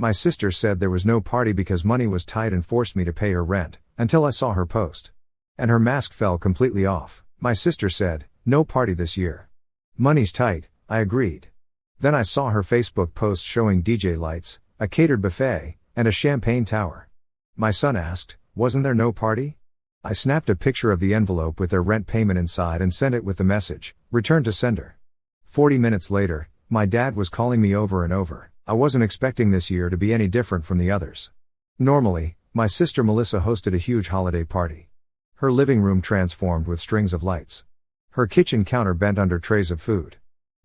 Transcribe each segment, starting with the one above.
My sister said there was no party because money was tight and forced me to pay her rent, until I saw her post. And her mask fell completely off. My sister said, "No party this year." "Money's tight," I agreed. Then I saw her Facebook post showing DJ lights, a catered buffet, and a champagne tower. My son asked, "Wasn't there no party?" I snapped a picture of the envelope with their rent payment inside and sent it with the message, "Return to sender." 40 minutes later, my dad was calling me over and over. I wasn't expecting this year to be any different from the others. Normally, my sister Melissa hosted a huge holiday party. Her living room transformed with strings of lights. Her kitchen counter bent under trays of food.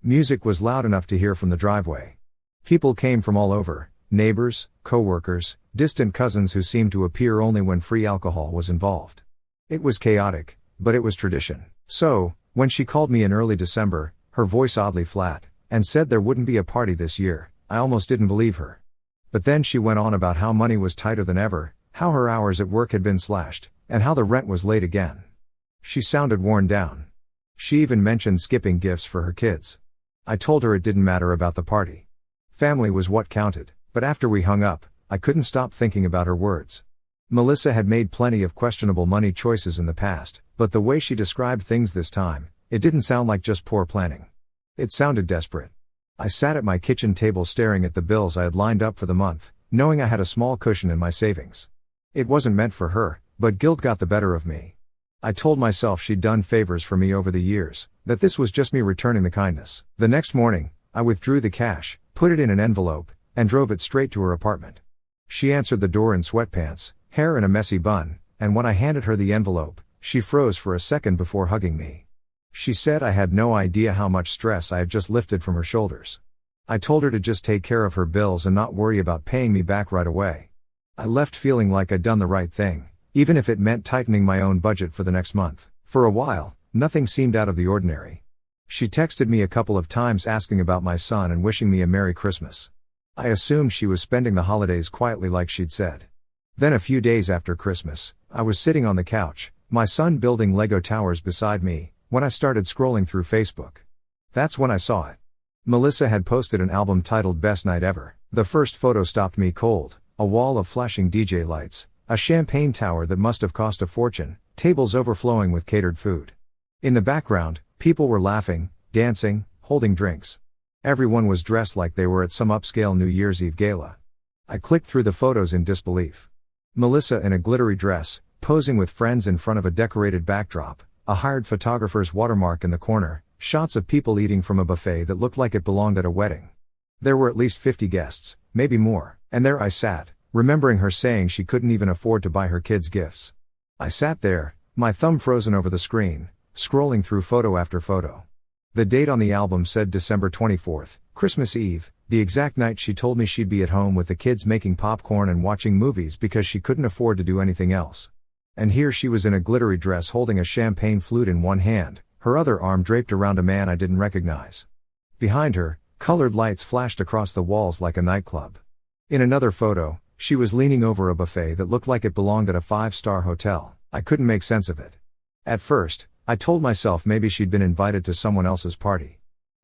Music was loud enough to hear from the driveway. People came from all over, neighbors, co-workers, distant cousins who seemed to appear only when free alcohol was involved. It was chaotic, but it was tradition. So, when she called me in early December, her voice oddly flat, and said there wouldn't be a party this year, I almost didn't believe her. But then she went on about how money was tighter than ever, how her hours at work had been slashed, and how the rent was late again. She sounded worn down. She even mentioned skipping gifts for her kids. I told her it didn't matter about the party. Family was what counted, but after we hung up, I couldn't stop thinking about her words. Melissa had made plenty of questionable money choices in the past, but the way she described things this time, it didn't sound like just poor planning. It sounded desperate. I sat at my kitchen table staring at the bills I had lined up for the month, knowing I had a small cushion in my savings. It wasn't meant for her, but guilt got the better of me. I told myself she'd done favors for me over the years, that this was just me returning the kindness. The next morning, I withdrew the cash, put it in an envelope, and drove it straight to her apartment. She answered the door in sweatpants, hair in a messy bun, and when I handed her the envelope, she froze for a second before hugging me. She said I had no idea how much stress I had just lifted from her shoulders. I told her to just take care of her bills and not worry about paying me back right away. I left feeling like I'd done the right thing, even if it meant tightening my own budget for the next month. For a while, nothing seemed out of the ordinary. She texted me a couple of times asking about my son and wishing me a Merry Christmas. I assumed she was spending the holidays quietly like she'd said. Then a few days after Christmas, I was sitting on the couch, my son building Lego towers beside me, when I started scrolling through Facebook. That's when I saw it. Melissa had posted an album titled Best Night Ever. The first photo stopped me cold, a wall of flashing DJ lights, a champagne tower that must have cost a fortune, tables overflowing with catered food. In the background, people were laughing, dancing, holding drinks. Everyone was dressed like they were at some upscale New Year's Eve gala. I clicked through the photos in disbelief. Melissa in a glittery dress, posing with friends in front of a decorated backdrop, a hired photographer's watermark in the corner, shots of people eating from a buffet that looked like it belonged at a wedding. There were at least 50 guests, maybe more, and there I sat, remembering her saying she couldn't even afford to buy her kids gifts. I sat there, my thumb frozen over the screen, scrolling through photo after photo. The date on the album said December 24th, Christmas Eve, the exact night she told me she'd be at home with the kids making popcorn and watching movies because she couldn't afford to do anything else. And here she was in a glittery dress holding a champagne flute in one hand, her other arm draped around a man I didn't recognize. Behind her, colored lights flashed across the walls like a nightclub. In another photo, she was leaning over a buffet that looked like it belonged at a 5-star hotel. I couldn't make sense of it. At first, I told myself maybe she'd been invited to someone else's party.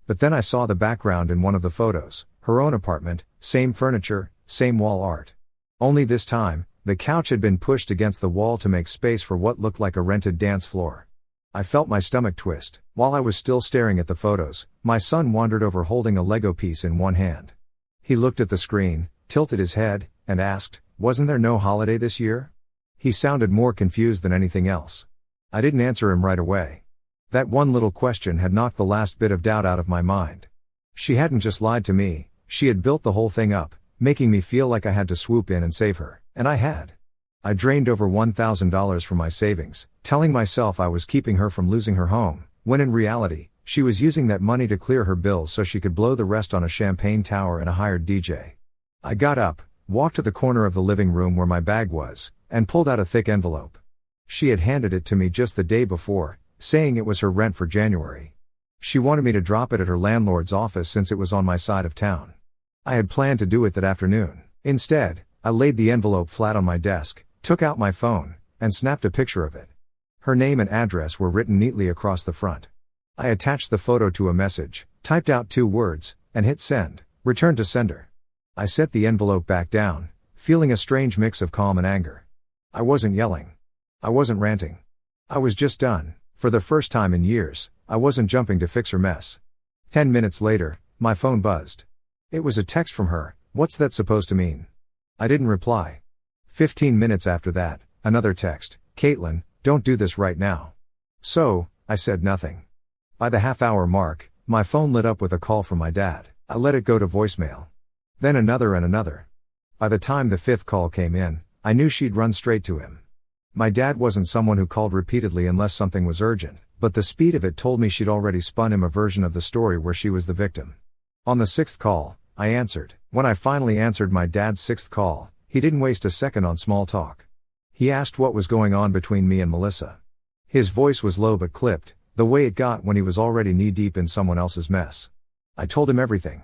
But then I saw the background in one of the photos, her own apartment, same furniture, same wall art. Only this time, the couch had been pushed against the wall to make space for what looked like a rented dance floor. I felt my stomach twist. While I was still staring at the photos, my son wandered over holding a Lego piece in one hand. He looked at the screen, tilted his head, and asked, "Wasn't there no holiday this year?" He sounded more confused than anything else. I didn't answer him right away. That one little question had knocked the last bit of doubt out of my mind. She hadn't just lied to me, she had built the whole thing up, making me feel like I had to swoop in and save her, and I had. I drained over $1,000 from my savings, telling myself I was keeping her from losing her home, when in reality, she was using that money to clear her bills so she could blow the rest on a champagne tower and a hired DJ. I got up, walked to the corner of the living room where my bag was, and pulled out a thick envelope. She had handed it to me just the day before, saying it was her rent for January. She wanted me to drop it at her landlord's office since it was on my side of town. I had planned to do it that afternoon. Instead, I laid the envelope flat on my desk, took out my phone, and snapped a picture of it. Her name and address were written neatly across the front. I attached the photo to a message, typed out 2 words, and hit send, return to sender. I set the envelope back down, feeling a strange mix of calm and anger. I wasn't yelling. I wasn't ranting. I was just done. For the first time in years, I wasn't jumping to fix her mess. 10 minutes later, my phone buzzed. It was a text from her. What's that supposed to mean? I didn't reply. 15 minutes after that, another text. Caitlin, don't do this right now. So, I said nothing. By the half-hour mark, my phone lit up with a call from my dad. I let it go to voicemail. Then another and another. By the time the fifth call came in, I knew she'd run straight to him. My dad wasn't someone who called repeatedly unless something was urgent, but the speed of it told me she'd already spun him a version of the story where she was the victim. On the sixth call, I answered. When I finally answered my dad's sixth call, he didn't waste a second on small talk. He asked what was going on between me and Melissa. His voice was low but clipped, the way it got when he was already knee-deep in someone else's mess. I told him everything.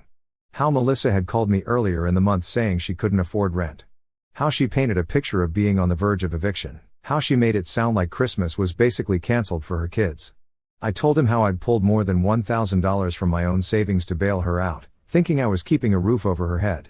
How Melissa had called me earlier in the month saying she couldn't afford rent. How she painted a picture of being on the verge of eviction. How she made it sound like Christmas was basically cancelled for her kids. I told him how I'd pulled more than $1,000 from my own savings to bail her out, thinking I was keeping a roof over her head.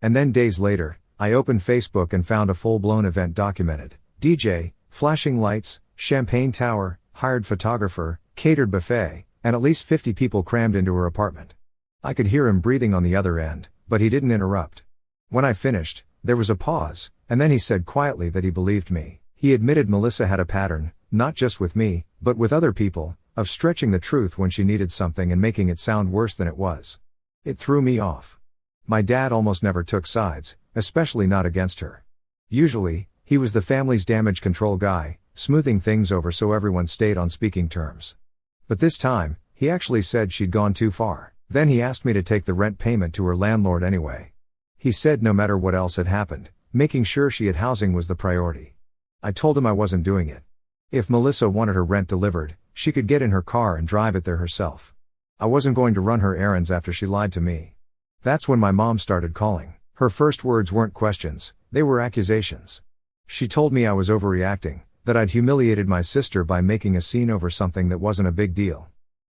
And then days later, I opened Facebook and found a full-blown event documented. DJ, flashing lights, champagne tower, hired photographer, catered buffet, and at least 50 people crammed into her apartment. I could hear him breathing on the other end, but he didn't interrupt. When I finished, there was a pause, and then he said quietly that he believed me. He admitted Melissa had a pattern, not just with me, but with other people, of stretching the truth when she needed something and making it sound worse than it was. It threw me off. My dad almost never took sides, especially not against her. Usually, he was the family's damage control guy, smoothing things over so everyone stayed on speaking terms. But this time, he actually said she'd gone too far. Then he asked me to take the rent payment to her landlord anyway. He said no matter what else had happened, making sure she had housing was the priority. I told him I wasn't doing it. If Melissa wanted her rent delivered, she could get in her car and drive it there herself. I wasn't going to run her errands after she lied to me. That's when my mom started calling. Her first words weren't questions, they were accusations. She told me I was overreacting, that I'd humiliated my sister by making a scene over something that wasn't a big deal.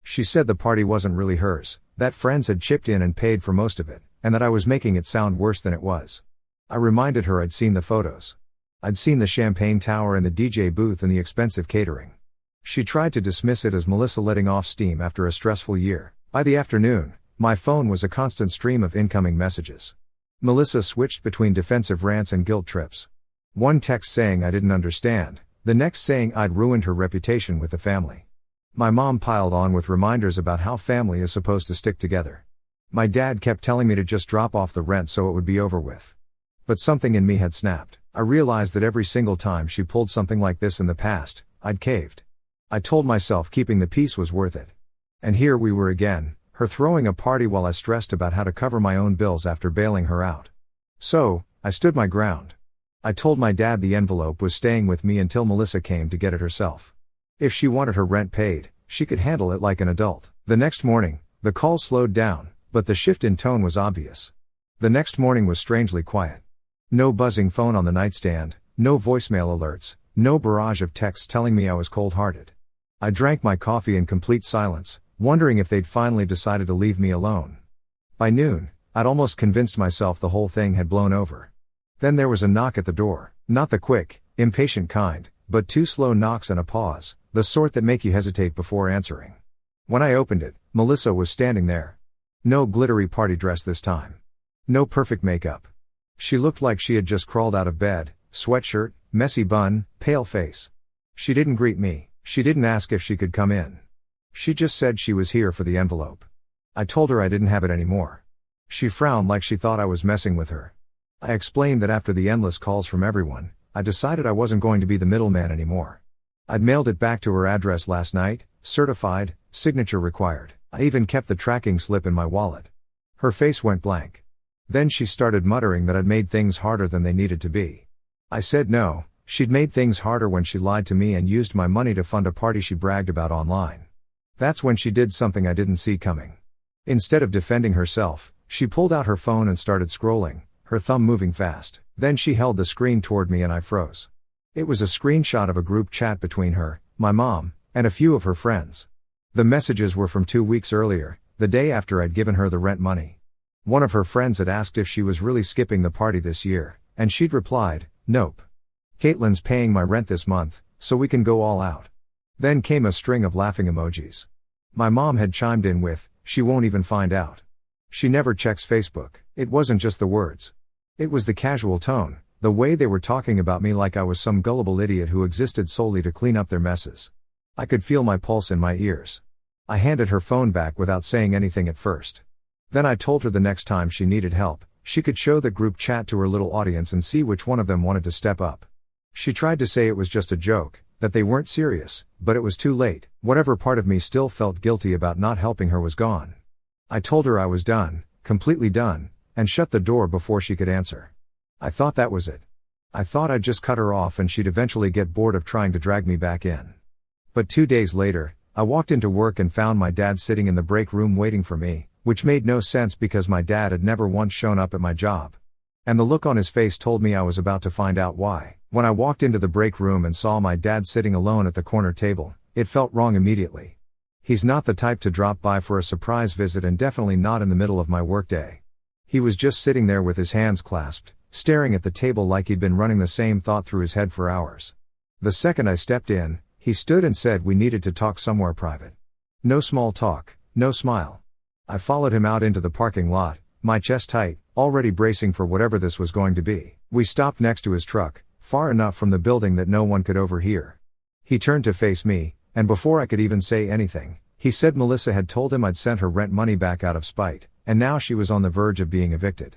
She said the party wasn't really hers, that friends had chipped in and paid for most of it, and that I was making it sound worse than it was. I reminded her I'd seen the photos. I'd seen the champagne tower and the DJ booth and the expensive catering. She tried to dismiss it as Melissa letting off steam after a stressful year. By the afternoon, my phone was a constant stream of incoming messages. Melissa switched between defensive rants and guilt trips. One text saying I didn't understand, the next saying I'd ruined her reputation with the family. My mom piled on with reminders about how family is supposed to stick together. My dad kept telling me to just drop off the rent so it would be over with. But something in me had snapped. I realized that every single time she pulled something like this in the past, I'd caved. I told myself keeping the peace was worth it. And here we were again, her throwing a party while I stressed about how to cover my own bills after bailing her out. So, I stood my ground. I told my dad the envelope was staying with me until Melissa came to get it herself. If she wanted her rent paid, she could handle it like an adult. The next morning, the call slowed down, but the shift in tone was obvious. The next morning was strangely quiet. No buzzing phone on the nightstand, no voicemail alerts, no barrage of texts telling me I was cold-hearted. I drank my coffee in complete silence, wondering if they'd finally decided to leave me alone. By noon, I'd almost convinced myself the whole thing had blown over. Then there was a knock at the door, not the quick, impatient kind, but 2 slow knocks and a pause, the sort that make you hesitate before answering. When I opened it, Melissa was standing there. No glittery party dress this time. No perfect makeup. She looked like she had just crawled out of bed, sweatshirt, messy bun, pale face. She didn't greet me, she didn't ask if she could come in. She just said she was here for the envelope. I told her I didn't have it anymore. She frowned like she thought I was messing with her. I explained that after the endless calls from everyone, I decided I wasn't going to be the middleman anymore. I'd mailed it back to her address last night, certified, signature required. I even kept the tracking slip in my wallet. Her face went blank. Then she started muttering that I'd made things harder than they needed to be. I said no, she'd made things harder when she lied to me and used my money to fund a party she bragged about online. That's when she did something I didn't see coming. Instead of defending herself, she pulled out her phone and started scrolling, her thumb moving fast. Then she held the screen toward me and I froze. It was a screenshot of a group chat between her, my mom, and a few of her friends. The messages were from 2 weeks earlier, the day after I'd given her the rent money. One of her friends had asked if she was really skipping the party this year, and she'd replied, "Nope. Caitlin's paying my rent this month, so we can go all out." Then came a string of laughing emojis. My mom had chimed in with, "She won't even find out. She never checks Facebook." It wasn't just the words. It was the casual tone, the way they were talking about me like I was some gullible idiot who existed solely to clean up their messes. I could feel my pulse in my ears. I handed her phone back without saying anything at first. Then I told her the next time she needed help, she could show the group chat to her little audience and see which one of them wanted to step up. She tried to say it was just a joke, that they weren't serious, but it was too late. Whatever part of me still felt guilty about not helping her was gone. I told her I was done, completely done, and shut the door before she could answer. I thought that was it. I thought I'd just cut her off and she'd eventually get bored of trying to drag me back in. But 2 days later, I walked into work and found my dad sitting in the break room waiting for me, which made no sense because my dad had never once shown up at my job. And the look on his face told me I was about to find out why. When I walked into the break room and saw my dad sitting alone at the corner table, it felt wrong immediately. He's not the type to drop by for a surprise visit and definitely not in the middle of my workday. He was just sitting there with his hands clasped, staring at the table like he'd been running the same thought through his head for hours. The second I stepped in, he stood and said we needed to talk somewhere private. No small talk, no smile. I followed him out into the parking lot, my chest tight, already bracing for whatever this was going to be. We stopped next to his truck, far enough from the building that no one could overhear. He turned to face me, and before I could even say anything, he said Melissa had told him I'd sent her rent money back out of spite, and now she was on the verge of being evicted.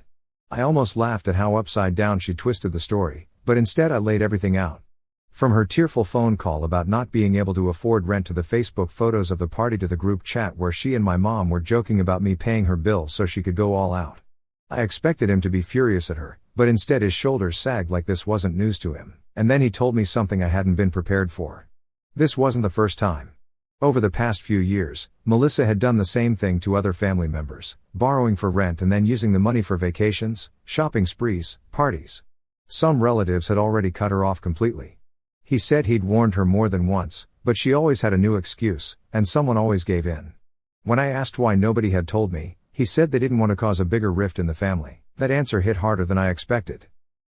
I almost laughed at how upside down she twisted the story, but instead I laid everything out. From her tearful phone call about not being able to afford rent to the Facebook photos of the party to the group chat where she and my mom were joking about me paying her bills so she could go all out. I expected him to be furious at her, but instead his shoulders sagged like this wasn't news to him, and then he told me something I hadn't been prepared for. This wasn't the first time. Over the past few years, Melissa had done the same thing to other family members, borrowing for rent and then using the money for vacations, shopping sprees, parties. Some relatives had already cut her off completely. He said he'd warned her more than once, but she always had a new excuse, and someone always gave in. When I asked why nobody had told me, he said they didn't want to cause a bigger rift in the family. That answer hit harder than I expected.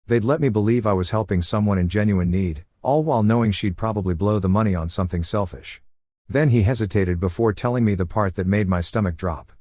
They'd let me believe I was helping someone in genuine need, all while knowing she'd probably blow the money on something selfish. Then he hesitated before telling me the part that made my stomach drop.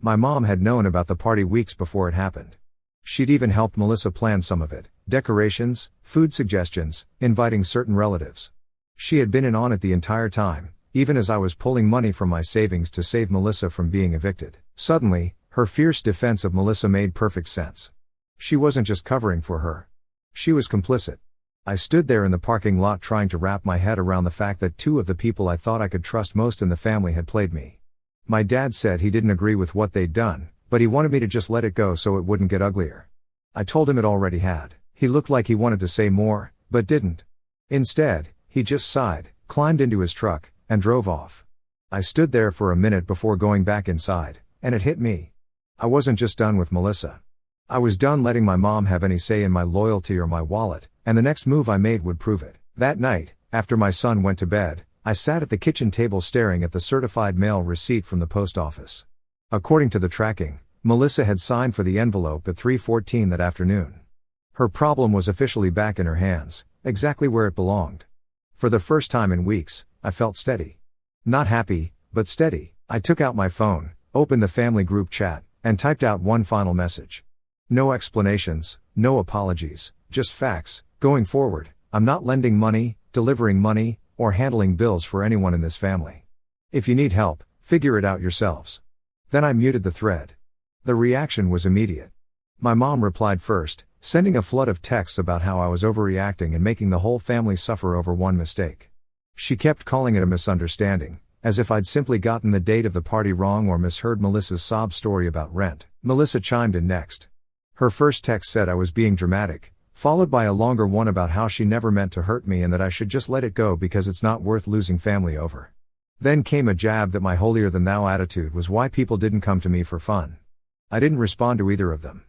My mom had known about the party weeks before it happened. She'd even helped Melissa plan some of it, decorations, food suggestions, inviting certain relatives. She had been in on it the entire time, even as I was pulling money from my savings to save Melissa from being evicted. Suddenly, her fierce defense of Melissa made perfect sense. She wasn't just covering for her. She was complicit. I stood there in the parking lot trying to wrap my head around the fact that two of the people I thought I could trust most in the family had played me. My dad said he didn't agree with what they'd done, but he wanted me to just let it go so it wouldn't get uglier. I told him it already had. He looked like he wanted to say more, but didn't. Instead, he just sighed, climbed into his truck, and drove off. I stood there for a minute before going back inside, and it hit me. I wasn't just done with Melissa. I was done letting my mom have any say in my loyalty or my wallet, and the next move I made would prove it. That night, after my son went to bed, I sat at the kitchen table staring at the certified mail receipt from the post office. According to the tracking, Melissa had signed for the envelope at 3:14 that afternoon. Her problem was officially back in her hands, exactly where it belonged. For the first time in weeks, I felt steady. Not happy, but steady. I took out my phone, opened the family group chat, and typed out one final message. No explanations, no apologies, just facts. Going forward, I'm not lending money, delivering money, or handling bills for anyone in this family. If you need help, figure it out yourselves. Then I muted the thread. The reaction was immediate. My mom replied first, sending a flood of texts about how I was overreacting and making the whole family suffer over one mistake. She kept calling it a misunderstanding, as if I'd simply gotten the date of the party wrong or misheard Melissa's sob story about rent. Melissa chimed in next. Her first text said I was being dramatic, followed by a longer one about how she never meant to hurt me and that I should just let it go because it's not worth losing family over. Then came a jab that my holier-than-thou attitude was why people didn't come to me for fun. I didn't respond to either of them.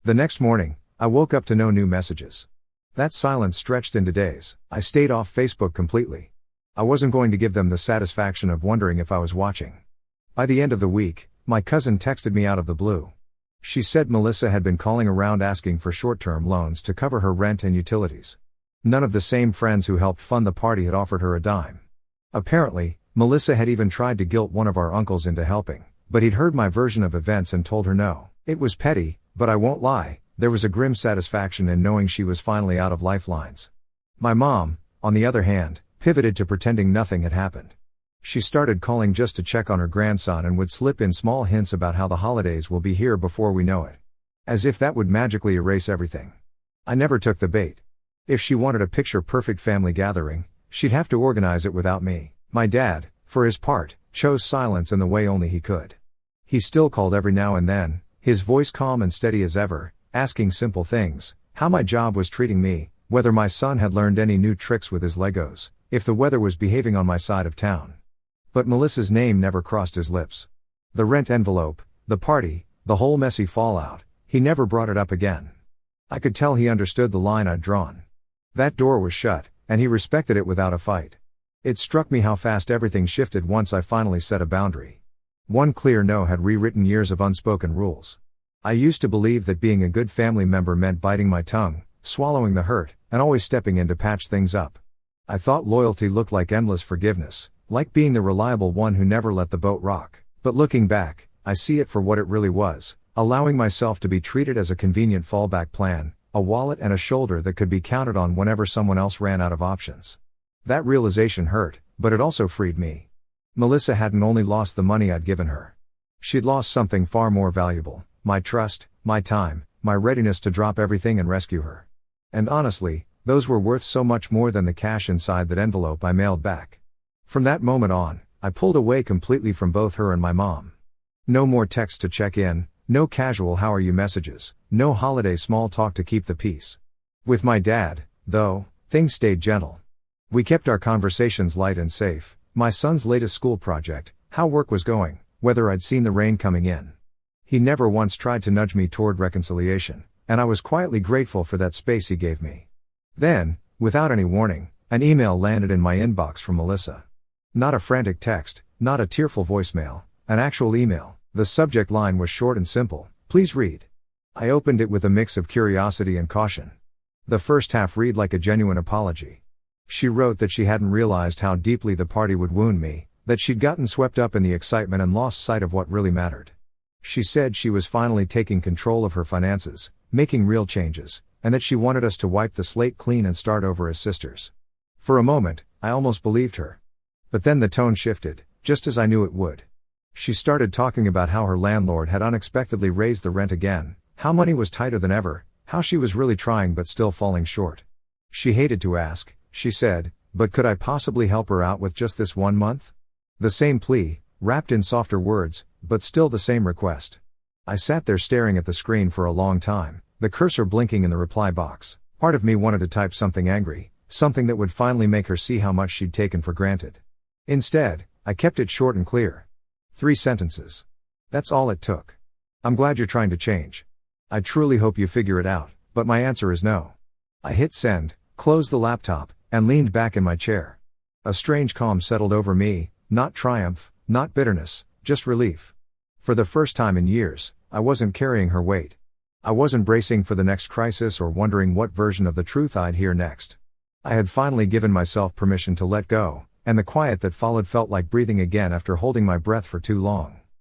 The next morning, I woke up to no new messages. That silence stretched into days. I stayed off Facebook completely. I wasn't going to give them the satisfaction of wondering if I was watching. By the end of the week, my cousin texted me out of the blue. She said Melissa had been calling around asking for short-term loans to cover her rent and utilities. None of the same friends who helped fund the party had offered her a dime. Apparently, Melissa had even tried to guilt one of our uncles into helping, but he'd heard my version of events and told her no. It was petty, but I won't lie, there was a grim satisfaction in knowing she was finally out of lifelines. My mom, on the other hand, pivoted to pretending nothing had happened. She started calling just to check on her grandson and would slip in small hints about how the holidays will be here before we know it. As if that would magically erase everything. I never took the bait. If she wanted a picture-perfect family gathering, she'd have to organize it without me. My dad, for his part, chose silence in the way only he could. He still called every now and then, his voice calm and steady as ever, asking simple things, how my job was treating me, whether my son had learned any new tricks with his Legos, if the weather was behaving on my side of town. But Melissa's name never crossed his lips. The rent envelope, the party, the whole messy fallout, he never brought it up again. I could tell he understood the line I'd drawn. That door was shut, and he respected it without a fight. It struck me how fast everything shifted once I finally set a boundary. One clear no had rewritten years of unspoken rules. I used to believe that being a good family member meant biting my tongue, swallowing the hurt, and always stepping in to patch things up. I thought loyalty looked like endless forgiveness, like being the reliable one who never let the boat rock. But looking back, I see it for what it really was, allowing myself to be treated as a convenient fallback plan, a wallet and a shoulder that could be counted on whenever someone else ran out of options. That realization hurt, but it also freed me. Melissa hadn't only lost the money I'd given her. She'd lost something far more valuable, my trust, my time, my readiness to drop everything and rescue her. And honestly, those were worth so much more than the cash inside that envelope I mailed back. From that moment on, I pulled away completely from both her and my mom. No more texts to check in, no casual how are you messages, no holiday small talk to keep the peace. With my dad, though, things stayed gentle. We kept our conversations light and safe, my son's latest school project, how work was going, whether I'd seen the rain coming in. He never once tried to nudge me toward reconciliation, and I was quietly grateful for that space he gave me. Then, without any warning, an email landed in my inbox from Melissa. Not a frantic text, not a tearful voicemail, an actual email. The subject line was short and simple, please read. I opened it with a mix of curiosity and caution. The first half read like a genuine apology. She wrote that she hadn't realized how deeply the party would wound me, that she'd gotten swept up in the excitement and lost sight of what really mattered. She said she was finally taking control of her finances, making real changes, and that she wanted us to wipe the slate clean and start over as sisters. For a moment, I almost believed her. But then the tone shifted, just as I knew it would. She started talking about how her landlord had unexpectedly raised the rent again, how money was tighter than ever, how she was really trying but still falling short. She hated to ask, she said, but could I possibly help her out with just this 1 month? The same plea, wrapped in softer words, but still the same request. I sat there staring at the screen for a long time, the cursor blinking in the reply box. Part of me wanted to type something angry, something that would finally make her see how much she'd taken for granted. Instead, I kept it short and clear. 3 sentences. That's all it took. I'm glad you're trying to change. I truly hope you figure it out, but my answer is no. I hit send, closed the laptop, and leaned back in my chair. A strange calm settled over me, not triumph, not bitterness, just relief. For the first time in years, I wasn't carrying her weight. I wasn't bracing for the next crisis or wondering what version of the truth I'd hear next. I had finally given myself permission to let go, and the quiet that followed felt like breathing again after holding my breath for too long.